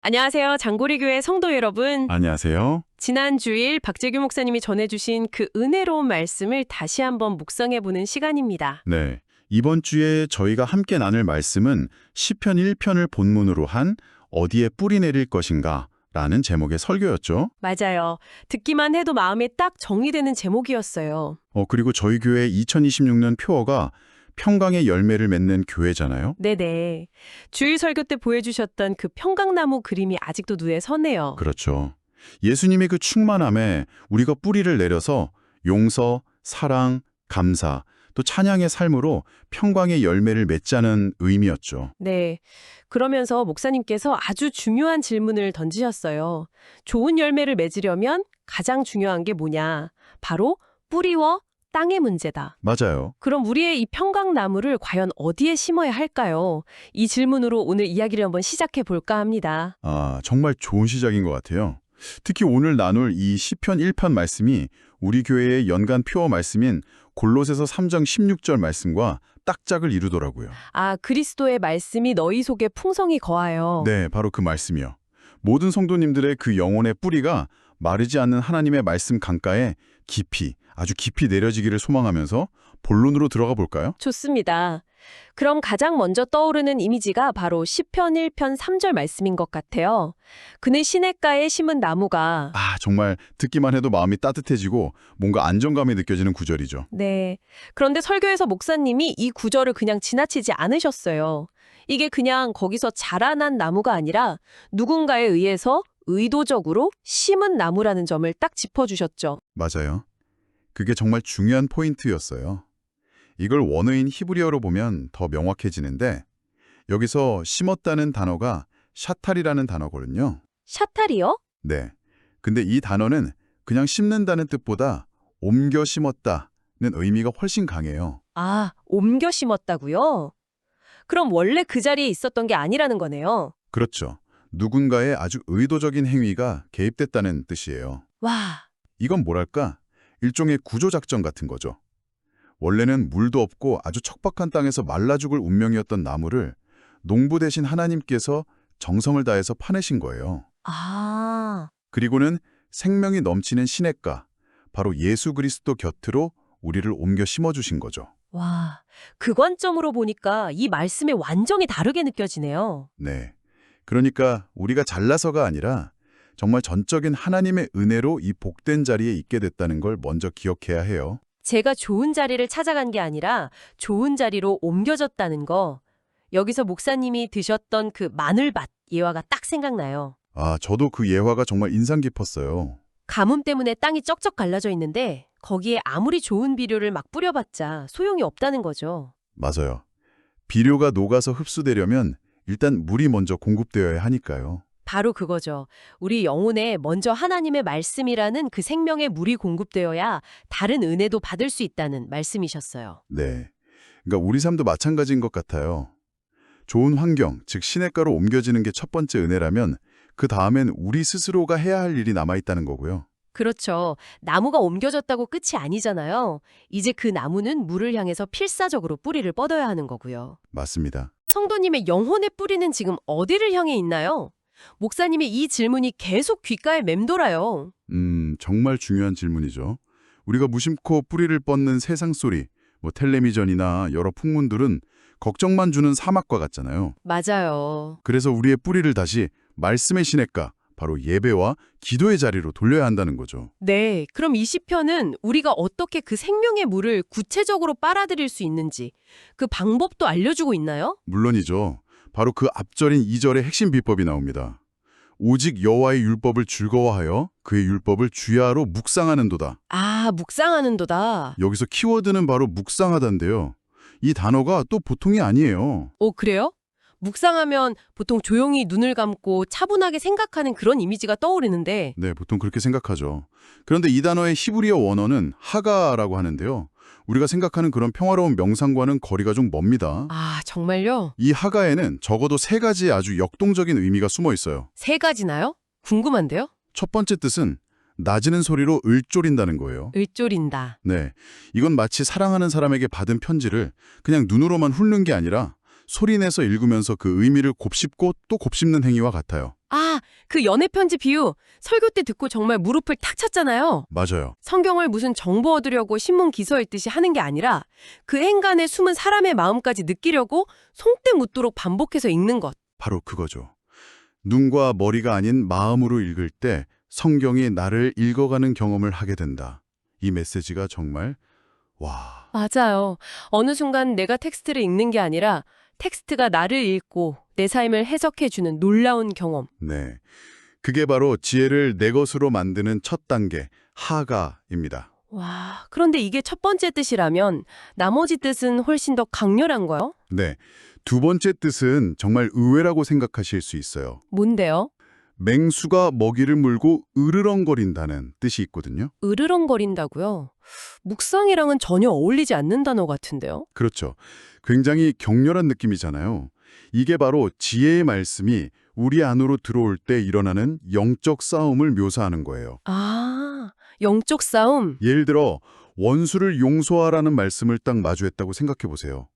안녕하세요. 장고리교회 성도 여러분. 안녕하세요. 지난 주일 박재규 목사님이 전해주신 그 은혜로운 말씀을 다시 한번 묵상해보는 시간입니다. 네. 이번 주에 저희가 함께 나눌 말씀은 시편 1편을 본문으로 한 어디에 뿌리 내릴 것인가 라는 제목의 설교였죠. 맞아요. 듣기만 해도 마음에 딱 정리되는 제목이었어요. 그리고 저희 교회 2026년 표어가 평강의 열매를 맺는 교회잖아요. 네네. 주일 설교 때 보여주셨던 그 평강나무 그림이 아직도 눈에 선해요. 그렇죠. 예수님의 그 충만함에 우리가 뿌리를 내려서 용서, 사랑, 감사, 또 찬양의 삶으로 평강의 열매를 맺자는 의미였죠. 네. 그러면서 목사님께서 아주 중요한 질문을 던지셨어요. 좋은 열매를 맺으려면 가장 중요한 게 뭐냐? 바로 뿌리와 땅의 문제다. 맞아요. 그럼 우리의 이 평강나무를 과연 어디에 심어야 할까요? 이 질문으로 오늘 이야기를 한번 시작해 볼까 합니다. 정말 좋은 시작인 것 같아요. 특히 오늘 나눌 이 시편 1편 말씀이 우리 교회의 연간 표어 말씀인 골로새서 3장 16절 말씀과 딱 짝을 이루더라고요. 그리스도의 말씀이 너희 속에 풍성히 거하여. 네, 바로 그 말씀이요. 모든 성도님들의 그 영혼의 뿌리가 마르지 않는 하나님의 말씀 강가에 깊이, 아주 깊이 내려지기를 소망하면서 본론으로 들어가 볼까요? 좋습니다. 그럼 가장 먼저 떠오르는 이미지가 바로 시편 1편 3절 말씀인 것 같아요. 그는 시냇가에 심은 나무가. 정말 듣기만 해도 마음이 따뜻해지고 뭔가 안정감이 느껴지는 구절이죠. 네. 그런데 설교에서 목사님이 이 구절을 그냥 지나치지 않으셨어요. 이게 그냥 거기서 자라난 나무가 아니라 누군가에 의해서 의도적으로 심은 나무라는 점을 딱 짚어주셨죠. 맞아요. 그게 정말 중요한 포인트였어요. 이걸 원어인 히브리어로 보면 더 명확해지는데 여기서 심었다는 단어가 샤탈이라는 단어거든요. 샤탈이요? 네. 근데 이 단어는 그냥 심는다는 뜻보다 옮겨 심었다는 의미가 훨씬 강해요. 옮겨 심었다고요? 그럼 원래 그 자리에 있었던 게 아니라는 거네요. 그렇죠. 누군가의 아주 의도적인 행위가 개입됐다는 뜻이에요. 와, 이건 뭐랄까? 일종의 구조작전 같은 거죠. 원래는 물도 없고 아주 척박한 땅에서 말라 죽을 운명이었던 나무를 농부 대신 하나님께서 정성을 다해서 파내신 거예요. 그리고는 생명이 넘치는 시냇가, 바로 예수 그리스도 곁으로 우리를 옮겨 심어주신 거죠. 와, 그 관점으로 보니까 이 말씀이 완전히 다르게 느껴지네요. 네. 그러니까 우리가 잘나서가 아니라 정말 전적인 하나님의 은혜로 이 복된 자리에 있게 됐다는 걸 먼저 기억해야 해요. 제가 좋은 자리를 찾아간 게 아니라 좋은 자리로 옮겨졌다는 거. 여기서 목사님이 드셨던 그 마늘밭 예화가 딱 생각나요. 저도 그 예화가 정말 인상 깊었어요. 가뭄 때문에 땅이 쩍쩍 갈라져 있는데 거기에 아무리 좋은 비료를 막 뿌려봤자 소용이 없다는 거죠. 맞아요. 비료가 녹아서 흡수되려면 일단 물이 먼저 공급되어야 하니까요. 바로 그거죠. 우리 영혼에 먼저 하나님의 말씀이라는 그 생명의 물이 공급되어야 다른 은혜도 받을 수 있다는 말씀이셨어요. 네. 그러니까 우리 삶도 마찬가지인 것 같아요. 좋은 환경, 즉 시냇가로 옮겨지는 게 첫 번째 은혜라면 그 다음엔 우리 스스로가 해야 할 일이 남아있다는 거고요. 그렇죠. 나무가 옮겨졌다고 끝이 아니잖아요. 이제 그 나무는 물을 향해서 필사적으로 뿌리를 뻗어야 하는 거고요. 맞습니다. 성도님의 영혼의 뿌리는 지금 어디를 향해 있나요? 목사님의 이 질문이 계속 귓가에 맴돌아요. 정말 중요한 질문이죠. 우리가 무심코 뿌리를 뻗는 세상 소리, 텔레비전이나 여러 풍문들은 걱정만 주는 사막과 같잖아요. 맞아요. 그래서 우리의 뿌리를 다시 말씀의 시냇가, 바로 예배와 기도의 자리로 돌려야 한다는 거죠. 네, 그럼 이 시편은 우리가 어떻게 그 생명의 물을 구체적으로 빨아들일 수 있는지 그 방법도 알려주고 있나요? 물론이죠. 바로 그 앞절인 2절의 핵심 비법이 나옵니다. 오직 여호와의 율법을 즐거워하여 그의 율법을 주야로 묵상하는도다. 묵상하는도다. 여기서 키워드는 바로 묵상하다인데요. 이 단어가 또 보통이 아니에요. 그래요? 묵상하면 보통 조용히 눈을 감고 차분하게 생각하는 그런 이미지가 떠오르는데. 네, 보통 그렇게 생각하죠. 그런데 이 단어의 히브리어 원어는 하가라고 하는데요. 우리가 생각하는 그런 평화로운 명상과는 거리가 좀 멉니다. 정말요? 이 하가에는 적어도 세 가지 아주 역동적인 의미가 숨어 있어요. 세 가지나요? 궁금한데요? 첫 번째 뜻은 낮은 소리로 을조린다는 거예요. 을조린다. 네, 이건 마치 사랑하는 사람에게 받은 편지를 그냥 눈으로만 훑는 게 아니라 소리내서 읽으면서 그 의미를 곱씹고 또 곱씹는 행위와 같아요. 아, 그 연애 편지 비유 설교 때 듣고 정말 무릎을 탁 찼잖아요. 맞아요. 성경을 무슨 정보 얻으려고 신문 기서 읽듯이 하는 게 아니라 그 행간에 숨은 사람의 마음까지 느끼려고 송때 묻도록 반복해서 읽는 것. 바로 그거죠. 눈과 머리가 아닌 마음으로 읽을 때 성경이 나를 읽어가는 경험을 하게 된다. 이 메시지가 정말 와. 맞아요. 어느 순간 내가 텍스트를 읽는 게 아니라 텍스트가 나를 읽고 내 삶을 해석해주는 놀라운 경험. 네. 그게 바로 지혜를 내 것으로 만드는 첫 단계, 하가입니다. 와, 그런데 이게 첫 번째 뜻이라면 나머지 뜻은 훨씬 더 강렬한 거요? 네. 두 번째 뜻은 정말 의외라고 생각하실 수 있어요. 뭔데요? 맹수가 먹이를 물고 으르렁거린다는 뜻이 있거든요. 으르렁거린다고요? 묵상이랑은 전혀 어울리지 않는 단어 같은데요? 그렇죠. 굉장히 격렬한 느낌이잖아요. 이게 바로 지혜의 말씀이 우리 안으로 들어올 때 일어나는 영적 싸움을 묘사하는 거예요. 아, 영적 싸움? 예를 들어 원수를 용서하라는 말씀을 딱 마주했다고 생각해 보세요.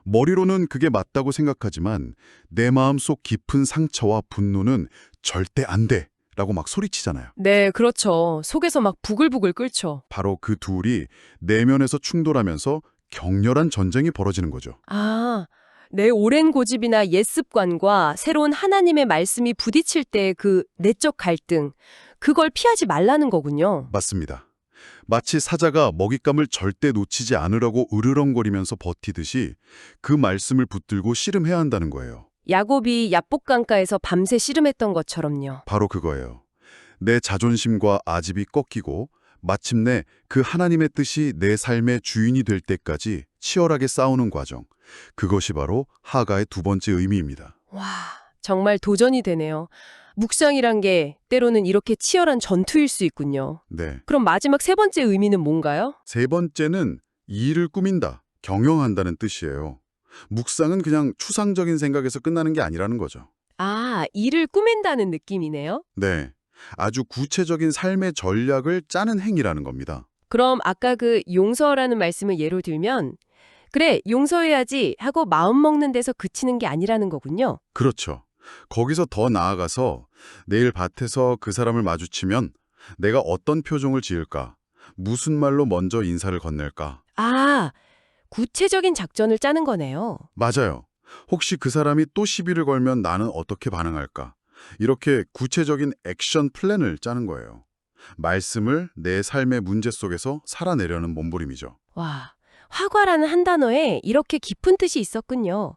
머리로는 그게 맞다고 생각하지만 내 마음속 깊은 상처와 분노는 절대 안 돼! 라고 막 소리치잖아요. 네, 그렇죠. 속에서 막 부글부글 끓죠. 바로 그 둘이 내면에서 충돌하면서 격렬한 전쟁이 벌어지는 거죠. 아, 내 오랜 고집이나 옛 습관과 새로운 하나님의 말씀이 부딪힐 때 그 내적 갈등, 그걸 피하지 말라는 거군요. 맞습니다. 마치 사자가 먹잇감을 절대 놓치지 않으려고 으르렁거리면서 버티듯이 그 말씀을 붙들고 씨름해야 한다는 거예요. 야곱이 야복강가에서 밤새 씨름했던 것처럼요. 바로 그거예요. 내 자존심과 아집이 꺾이고 마침내 그 하나님의 뜻이 내 삶의 주인이 될 때까지 치열하게 싸우는 과정. 그것이 바로 하가의 두 번째 의미입니다. 와, 정말 도전이 되네요. 묵상이란 게 때로는 이렇게 치열한 전투일 수 있군요. 네. 그럼 마지막 세 번째 의미는 뭔가요? 세 번째는 일을 꾸민다, 경영한다는 뜻이에요. 묵상은 그냥 추상적인 생각에서 끝나는 게 아니라는 거죠. 아, 일을 꾸민다는 느낌이네요. 네. 아주 구체적인 삶의 전략을 짜는 행위라는 겁니다. 그럼 아까 그 용서라는 말씀을 예로 들면 그래, 용서해야지 하고 마음먹는 데서 그치는 게 아니라는 거군요. 그렇죠. 거기서 더 나아가서 내일 밭에서 그 사람을 마주치면 내가 어떤 표정을 지을까? 무슨 말로 먼저 인사를 건넬까? 아, 구체적인 작전을 짜는 거네요. 맞아요. 혹시 그 사람이 또 시비를 걸면 나는 어떻게 반응할까? 이렇게 구체적인 액션 플랜을 짜는 거예요. 말씀을 내 삶의 문제 속에서 살아내려는 몸부림이죠. 와, 화과라는 한 단어에 이렇게 깊은 뜻이 있었군요.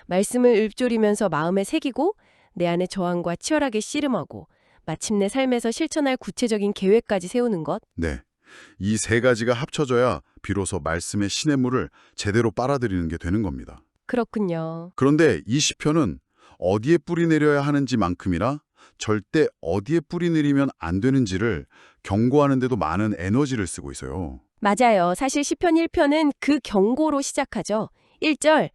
말씀을 읊조리면서 마음에 새기고 내 안의 저항과 치열하게 씨름하고 마침내 삶에서 실천할 구체적인 계획까지 세우는 것. 네. 이 세 가지가 합쳐져야 비로소 말씀의 시냇물을 제대로 빨아들이는 게 되는 겁니다. 그렇군요. 그런데 이 시편은 어디에 뿌리 내려야 하는지만큼이나 절대 어디에 뿌리 내리면 안 되는지를 경고하는 데도 많은 에너지를 쓰고 있어요. 맞아요. 사실 시편 1편은 그 경고로 시작하죠. 1절,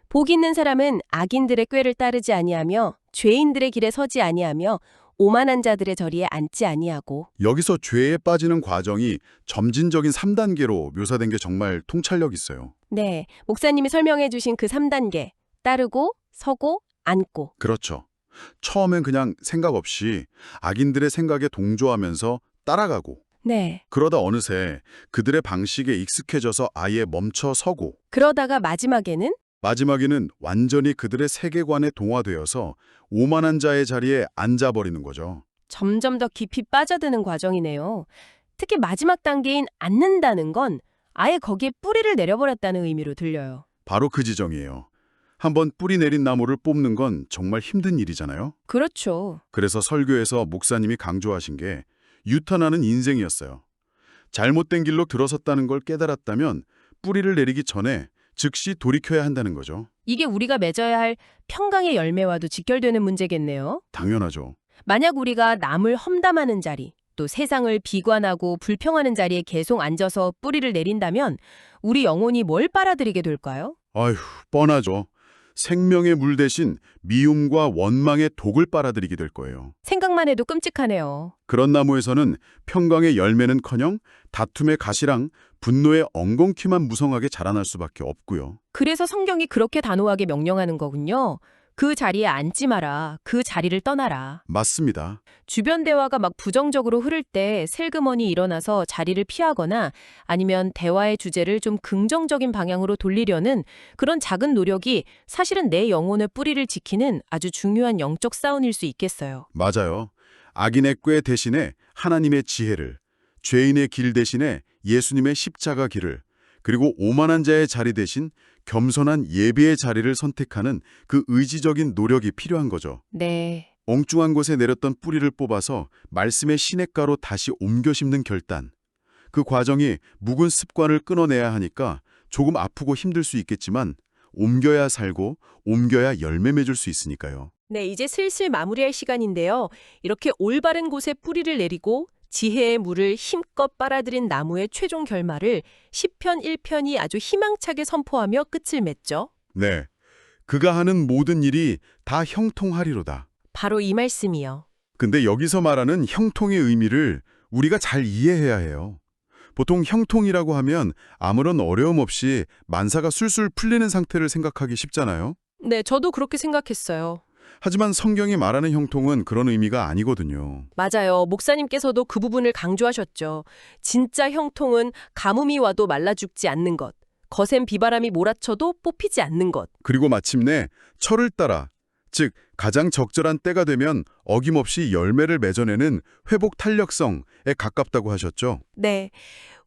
복 있는 사람은 악인들의 꾀를 따르지 아니하며 죄인들의 길에 서지 아니하며 오만한 자들의 자리에 앉지 아니하고. 여기서 죄에 빠지는 과정이 점진적인 3단계로 묘사된 게 정말 통찰력 있어요. 네, 목사님이 설명해 주신 그 3단계. 따르고, 서고, 앉고. 그렇죠. 처음엔 그냥 생각 없이 악인들의 생각에 동조하면서 따라가고 네, 그러다 어느새 그들의 방식에 익숙해져서 아예 멈춰 서고 그러다가 마지막에는 완전히 그들의 세계관에 동화되어서 오만한 자의 자리에 앉아버리는 거죠. 점점 더 깊이 빠져드는 과정이네요. 특히 마지막 단계인 앉는다는 건 아예 거기에 뿌리를 내려버렸다는 의미로 들려요. 바로 그 지점이에요. 한번 뿌리 내린 나무를 뽑는 건 정말 힘든 일이잖아요. 그렇죠. 그래서 설교에서 목사님이 강조하신 게 유턴하는 인생이었어요. 잘못된 길로 들어섰다는 걸 깨달았다면 뿌리를 내리기 전에 즉시 돌이켜야 한다는 거죠. 이게 우리가 맺어야 할 평강의 열매와도 직결되는 문제겠네요. 당연하죠. 만약 우리가 남을 험담하는 자리, 또 세상을 비관하고 불평하는 자리에 계속 앉아서 뿌리를 내린다면 우리 영혼이 뭘 빨아들이게 될까요? 아휴, 뻔하죠. 생명의 물 대신 미움과 원망의 독을 빨아들이게 될 거예요. 생각만 해도 끔찍하네요. 그런 나무에서는 평강의 열매는커녕 다툼의 가시랑 분노의 엉겅퀴만 무성하게 자라날 수밖에 없고요. 그래서 성경이 그렇게 단호하게 명령하는 거군요. 그 자리에 앉지 마라. 그 자리를 떠나라. 맞습니다. 주변 대화가 막 부정적으로 흐를 때 슬그머니 일어나서 자리를 피하거나 아니면 대화의 주제를 좀 긍정적인 방향으로 돌리려는 그런 작은 노력이 사실은 내 영혼의 뿌리를 지키는 아주 중요한 영적 싸움일 수 있겠어요. 맞아요. 악인의 꾀 대신에 하나님의 지혜를, 죄인의 길 대신에 예수님의 십자가 길을, 그리고 오만한 자의 자리 대신 겸손한 예비의 자리를 선택하는 그 의지적인 노력이 필요한 거죠. 네. 엉뚱한 곳에 내렸던 뿌리를 뽑아서 말씀의 시냇가로 다시 옮겨 심는 결단. 그 과정이 묵은 습관을 끊어내야 하니까 조금 아프고 힘들 수 있겠지만 옮겨야 살고 옮겨야 열매 맺을 수 있으니까요. 네, 이제 슬슬 마무리할 시간인데요. 이렇게 올바른 곳에 뿌리를 내리고 지혜의 물을 힘껏 빨아들인 나무의 최종 결말을 시편 1편이 아주 희망차게 선포하며 끝을 맺죠. 네. 그가 하는 모든 일이 다 형통하리로다. 바로 이 말씀이요. 근데 여기서 말하는 형통의 의미를 우리가 잘 이해해야 해요. 보통 형통이라고 하면 아무런 어려움 없이 만사가 술술 풀리는 상태를 생각하기 쉽잖아요. 네, 저도 그렇게 생각했어요. 하지만 성경이 말하는 형통은 그런 의미가 아니거든요. 맞아요. 목사님께서도 그 부분을 강조하셨죠. 진짜 형통은 가뭄이 와도 말라 죽지 않는 것, 거센 비바람이 몰아쳐도 뽑히지 않는 것. 그리고 마침내 철을 따라, 즉 가장 적절한 때가 되면 어김없이 열매를 맺어내는 회복 탄력성에 가깝다고 하셨죠. 네.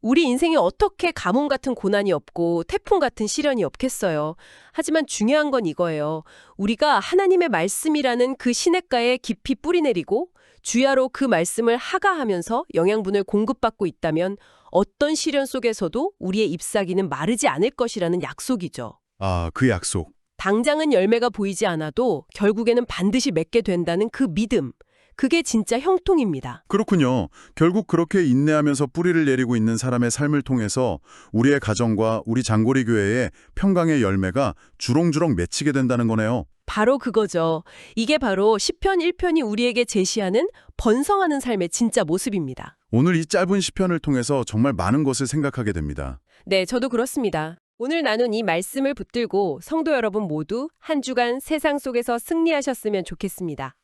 우리 인생에 어떻게 가뭄 같은 고난이 없고 태풍 같은 시련이 없겠어요. 하지만 중요한 건 이거예요. 우리가 하나님의 말씀이라는 그 시냇가에 깊이 뿌리 내리고 주야로 그 말씀을 하가하면서 영양분을 공급받고 있다면 어떤 시련 속에서도 우리의 잎사귀는 마르지 않을 것이라는 약속이죠. 아, 그 약속. 당장은 열매가 보이지 않아도 결국에는 반드시 맺게 된다는 그 믿음. 그게 진짜 형통입니다. 그렇군요. 결국 그렇게 인내하면서 뿌리를 내리고 있는 사람의 삶을 통해서 우리의 가정과 우리 장고리 교회의 평강의 열매가 주렁주렁 맺히게 된다는 거네요. 바로 그거죠. 이게 바로 시편 1편이 우리에게 제시하는 번성하는 삶의 진짜 모습입니다. 오늘 이 짧은 시편을 통해서 정말 많은 것을 생각하게 됩니다. 네, 저도 그렇습니다. 오늘 나눈 이 말씀을 붙들고 성도 여러분 모두 한 주간 세상 속에서 승리하셨으면 좋겠습니다.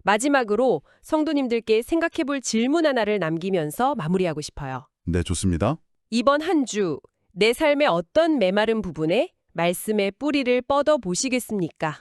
마지막으로 성도님들께 생각해볼 질문 하나를 남기면서 마무리하고 싶어요. 네, 좋습니다. 이번 한 주 내 삶의 어떤 메마른 부분에 말씀의 뿌리를 뻗어 보시겠습니까?